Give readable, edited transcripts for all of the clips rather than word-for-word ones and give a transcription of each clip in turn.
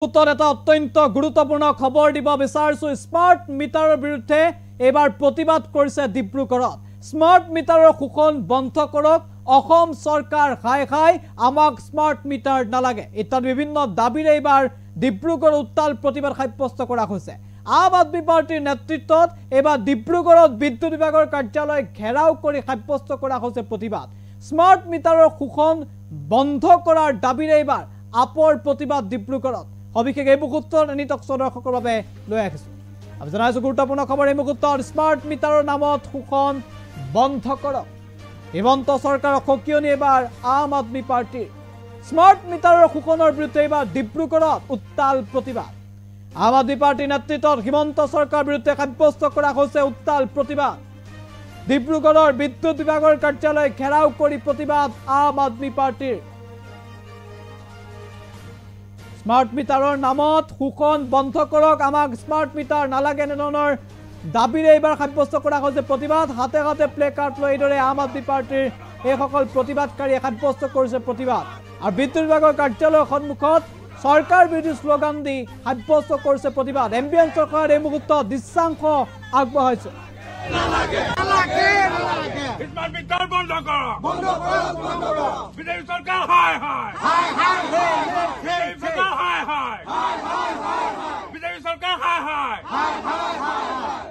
এটা অত্যন্ত গুৰুত্বপূৰ্ণ খবৰ দিব বিচাৰিছো স্মাৰ্ট মিটাৰৰ বিৰুদ্ধে এবাৰ প্ৰতিবাদ কৰিছে ডিব্ৰুগড়ত স্মাৰ্ট মিটাৰৰ শোষণ বন্ধ কৰক অসম চৰকাৰ হাই হাই আমাক স্মাৰ্ট মিটাৰ নালাগে ইত্যাদি বিভিন্ন দাবীৰে এবাৰ ডিব্ৰুগড় উত্তাল প্ৰতিবাদ সাব্যস্ত কৰা হৈছে আম আদমি পাৰ্টিৰ নেতৃত্বত এবাৰ ডিব্ৰুগড়ত বিদ্যুৎ বিভাগৰ কাৰ্যালয় ঘেৰাও কৰি সাব্যস্ত কৰা হৈছে প্ৰতিবাদ স্মাৰ্ট মিটাৰৰ শোষণ বন্ধ কৰাৰ দাবীৰে এবাৰ আপৰ প্ৰতিবাদ ডিব্ৰুগড়ত সবিশেষ এই মুহূৰ্তত নিতক্ষ দৰ্শকৰ বাবে লৈ আহিছো আমি জনাইছো গুৰুত্বপূৰ্ণ খবৰ এই মুহূৰ্তত স্মাৰ্ট মিটাৰৰ নামত শোষণ বন্ধ কৰক হিমন্ত চৰকাৰক সকিয়নি এবাৰ আম আদমি পাৰ্টিৰ স্মাৰ্ট মিটাৰৰ শোষণৰ বিৰুদ্ধে এবাৰ ডিব্ৰুগড়ত উত্তাল প্ৰতিবাদ আম আদমি পাৰ্টিৰ নেতৃত্বত হিমন্ত চৰকাৰৰ বিৰুদ্ধে সাব্যস্ত কৰা হৈছে উত্তাল প্ৰতিবাদ ডিব্ৰুগড়ৰ বিদ্যুৎ বিভাগৰ কাৰ্যালয় ঘেৰাও কৰি প্ৰতিবাদ আম আদমি পাৰ্টিৰ স্মাৰ্ট মিটাৰৰ নামত শোষণ বন্ধ কৰক আমাক স্মাৰ্ট মিটাৰ নালাগে এনেধৰণৰ দাবীৰে এইবাৰ সাব্যস্ত কৰা হৈছে প্ৰতিবাদ হাতে হাতে প্লে কাৰ্ড লৈ এইদৰে আম আদমি পাৰ্টিৰ এইসকল প্ৰতিবাদকাৰীয়ে সাব্যস্ত কৰিছে প্ৰতিবাদ আৰু বিদ্যুৎ বিভাগৰ কাৰ্যালয়ৰ সন্মুখত চৰকাৰ বিৰোধী শ্লোগান দি সাব্যস্ত কৰিছে প্ৰতিবাদ এমবিএন চৰকাৰ এই মুহূৰ্তত দৃশ্যাংশ আগবঢ়াইছে স্মার্ট মিটার বন্ধ করো বিজেপি সরকার হায় হায় বিজেপি সরকার হায় হায় বিজেপি সরকার হায় হায়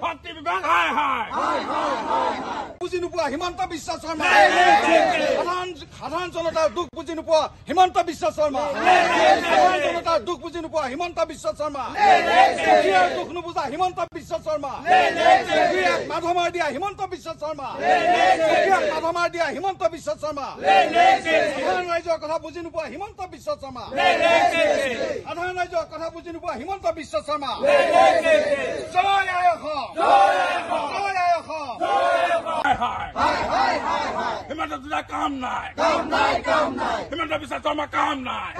শক্তি বিভাগ হায় হায় বুঝি নোপোৱা হিমন্ত বিশ্ব শৰ্মা সাধাৰণ জনতাৰ দুখ বুজি নোপোৱা হিমন্ত বিশ্ব শৰ্মা সাধাৰণ জনতাৰ দুখ বুজি নোপোৱা হিমন্ত বিশ্ব শৰ্মা দুখ নুবুজা হিমন্ত বিশ্ব শৰ্মা মাধমাৰ দিয়া হিমন্ত বিশ্ব শৰ্মা মাধমাৰ দিয়া হিমন্ত বিশ্ব শৰ্মা সাধাৰণ ৰাইজৰ কথা বুজি নোপোৱা হিমন্ত বিশ্ব শৰ্মা সাধাৰণ ৰাইজৰ কথা বুজি নোপোৱা হিমন্ত বিশ্ব শৰ্মা জয় আই অসম জয় আই অসম হিমন্ত দুটা কাম নাই হিমন্ত বিশ্ব শৰ্মা কাম নাই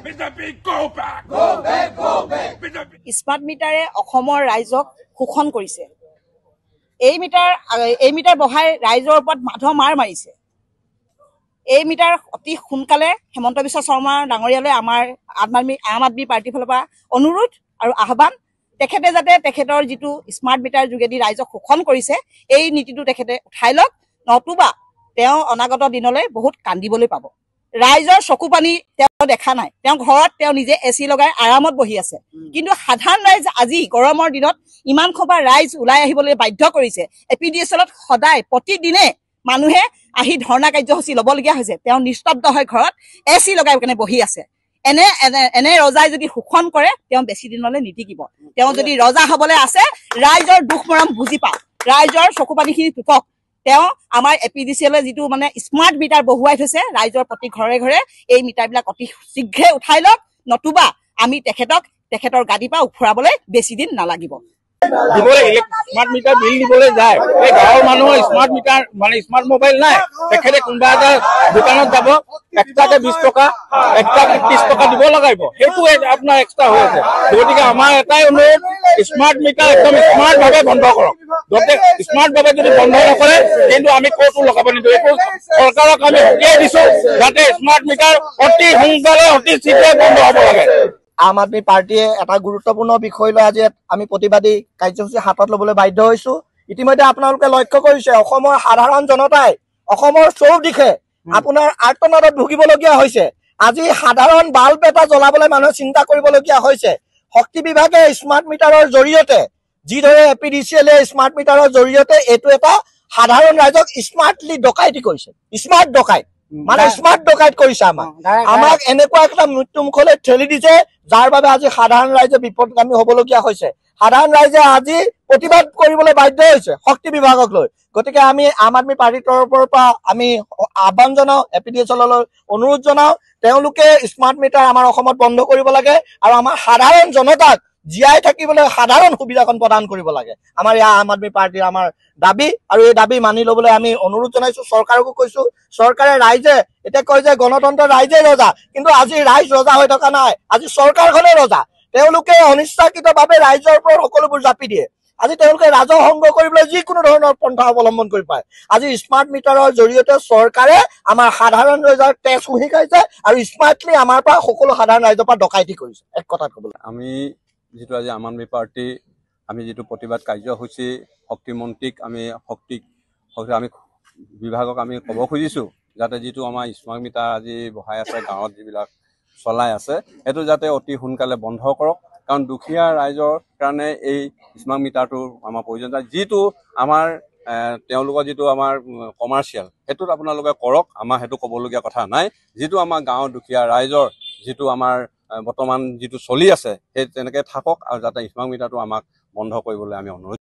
BJP go back BJP smart মিটাৰে অসমৰ ৰাইজক শোষণ কৰিছে এই মিটাৰ বহাই ৰাইজৰ ওপৰত মাধ মাৰ মাৰিছে এই মিটাৰ অতি সোনকালে হিমন্ত বিশ্ব শৰ্মা ডাঙৰীয়ালৈ আমাৰ আম আদমি পাৰ্টিৰ ফালৰ পৰা অনুৰোধ আৰু আহ্বান তেখেতে যাতে তেখেতৰ যিটো স্মাৰ্ট মিটাৰ যোগেদি ৰাইজক শোষণ কৰিছে এই নীতিটো তেখেতে উঠাই লওক নতুবা তেওঁ অনাগত দিনলৈ বহুত কান্দিবলৈ পাব ৰাইজৰ চকু পানী তেওঁ দেখা নাই তেওঁ ঘৰত তেওঁ নিজে এচি লগাই আৰামত বহি আছে কিন্তু সাধাৰণ ৰাইজ আজি গৰমৰ দিনত ইমান খবা ৰাইজ ওলাই আহিবলৈ বাধ্য কৰিছে এপিডিএছএলত সদায় প্ৰতিদিনে মানুহে আহি ধৰ্ণা কাৰ্যসূচী ল'বলগীয়া হৈছে তেওঁ নিস্তব্ধ হৈ ঘৰত এচি লগাই কেনে বহি আছে এনে ৰজাই যদি শোষণ কৰে তেওঁ বেছি দিনলৈ নিটিকিব তেওঁ যদি ৰজা হবলৈ আছে ৰাইজৰ দুখ মৰম বুজি পাওক ৰাইজৰ চকু পানীখিনি টুকক তেওঁ আমাৰ এপিডিচিএলে যিটো মানে স্মাৰ্ট মিটাৰ বহুৱাই থৈছে ৰাইজৰ প্ৰতি ঘৰে ঘৰে এই মিটাৰবিলাক অতি শীঘ্ৰে উঠাই লওক নতুবা আমি তেখেতৰ গাদীৰ পৰা উফৰাবলৈ বেছি দিন নালাগিব স্মাৰ্ট মিটাৰ বিল দিবলৈ যায় এই গাঁৱৰ মানুহৰ স্মাৰ্ট মিটাৰ মানে স্মাৰ্ট মোবাইল নাই তেখেতে কোনোবা এটা দোকানত যাব এক্সট্ৰাকে 20 টকা এক্সট্ৰাকে 30 টকা দিব লগাব সেইটো আপোনাৰ এক্সট্ৰা হৈ আছে গতিকে আমাৰ এটাই অনুৰোধ স্মাৰ্ট মিটাৰ একদম স্মাৰ্ট ভাৱে বন্ধ কৰক যদি স্মাৰ্ট ভাৱে যদি বন্ধ নকৰে কিন্তু আমি ক'তো লগাব নিদিওঁ এইটো চৰকাৰক আমি সকীয়াই দিছো যাতে স্মাৰ্ট মিটাৰ অতি সোনকালে অতি শীঘ্ৰে বন্ধ হ'ব লাগে আম আদমি পাৰ্টিয়ে এটা গুৰুত্বপূৰ্ণ বিষয় লৈ আজি আমি প্ৰতিবাদী কাৰ্যসূচী হাতত ল'বলৈ বাধ্য হৈছো ইতিমধ্যে আপোনালোকে লক্ষ্য কৰিছে অসমৰ সাধাৰণ জনতাই অসমৰ চৌদিশে আপোনাৰ আৰ্তনাদত ভুগিবলগীয়া হৈছে আজি সাধাৰণ বাল্ব এটা জ্বলাবলৈ মানুহে চিন্তা কৰিবলগীয়া হৈছে শক্তি বিভাগে স্মাৰ্ট মিটাৰৰ জৰিয়তে যিদৰে এপিডিচিএলে স্মাৰ্ট মিটাৰৰ জৰিয়তে এইটো এটা সাধাৰণ ৰাইজক স্মাৰ্টলি ডকাইতি কৰিছে স্মাৰ্ট ডকাইত মানে স্মাৰ্ট ডকাইত কৰিছে আমাক এনেকুৱা এটা মৃত্যু মুখলৈ ঠেলি দিছে যাৰ বাবে আজি সাধাৰণ ৰাইজে বিপদগামী হবলগীয়া হৈছে সাধাৰণ ৰাইজে আজি প্ৰতিবাদ কৰিবলৈ বাধ্য হৈছে শক্তি বিভাগক লৈ গতিকে আমি আম আদমি পাৰ্টিৰ তৰফৰ পৰা আমি আহ্বান জনাও এপিডিএছএললৈ অনুৰোধ জনাও তেওঁলোকে স্মাৰ্ট মিটাৰ আমাৰ অসমত বন্ধ কৰিব লাগে আৰু আমাৰ সাধাৰণ জনতাক জীয়াই থাকিবলৈ সাধাৰণ সুবিধাখন প্ৰদান কৰিব লাগে আমাৰ ইয়া আম আদমি পাৰ্টিৰ আমাৰ দাবী আৰু এই দাবী মানি ল'বলৈ আমি অনুৰোধ জনাইছো চৰকাৰকো কৈছো চৰকাৰে ৰাইজে এতিয়া কয় যে গণতন্ত্ৰ ৰাইজে ৰজা কিন্তু আজি ৰাইজ ৰজা হৈ থকা নাই আজি চৰকাৰখনে ৰজা তেওঁলোকে অনিচ্ছাকৃতভাৱে ৰাইজৰ ওপৰত সকলোবোৰ জাপি দিয়ে আজি তেওঁলোকে ৰাজহ সংগ্ৰহ কৰিবলৈ যিকোনো ধৰণৰ পন্থা অৱলম্বন কৰি পায়। আজি স্মাৰ্ট মিটাৰৰ জৰিয়তে চৰকাৰে আমাৰ সাধাৰণ ৰাইজৰ টেক্স শিকাইছে আৰু স্মাৰ্টলি আমাৰ পৰা সকলো সাধাৰণ ৰাইজৰ পৰা ডকাইতি কৰিছে। এক কথাত ক'বলৈ আমি যিটো আজি আম আদমি পাৰ্টি আমি যিটো প্ৰতিবাদ কাৰ্যসূচী শক্তিমন্ত্ৰীক আমি আমি বিভাগক আমি ক'ব খুজিছোঁ যাতে যিটো আমাৰ স্মাৰ্ট মিটাৰ আজি বহাই আছে গাঁৱত যিবিলাক চলাই আছে সেইটো যাতে অতি সোনকালে বন্ধ কৰক, কাৰণ দুখীয়া ৰাইজৰ কাৰণে এই স্মাৰ্ট মিটাৰটো আমাৰ প্ৰয়োজন। যিটো আমাৰ তেওঁলোকৰ যিটো আমাৰ কমাৰ্চিয়েল সেইটোত আপোনালোকে কৰক, আমাৰ সেইটো ক'বলগীয়া কথা নাই। যিটো আমাৰ গাঁৱৰ দুখীয়া ৰাইজৰ যিটো আমাৰ বৰ্তমান যিটো চলি আছে সেই তেনেকৈ থাকক আৰু যাতে স্মাৰ্ট মিটাৰটো আমাক বন্ধ কৰিবলৈ আমি অনুৰোধ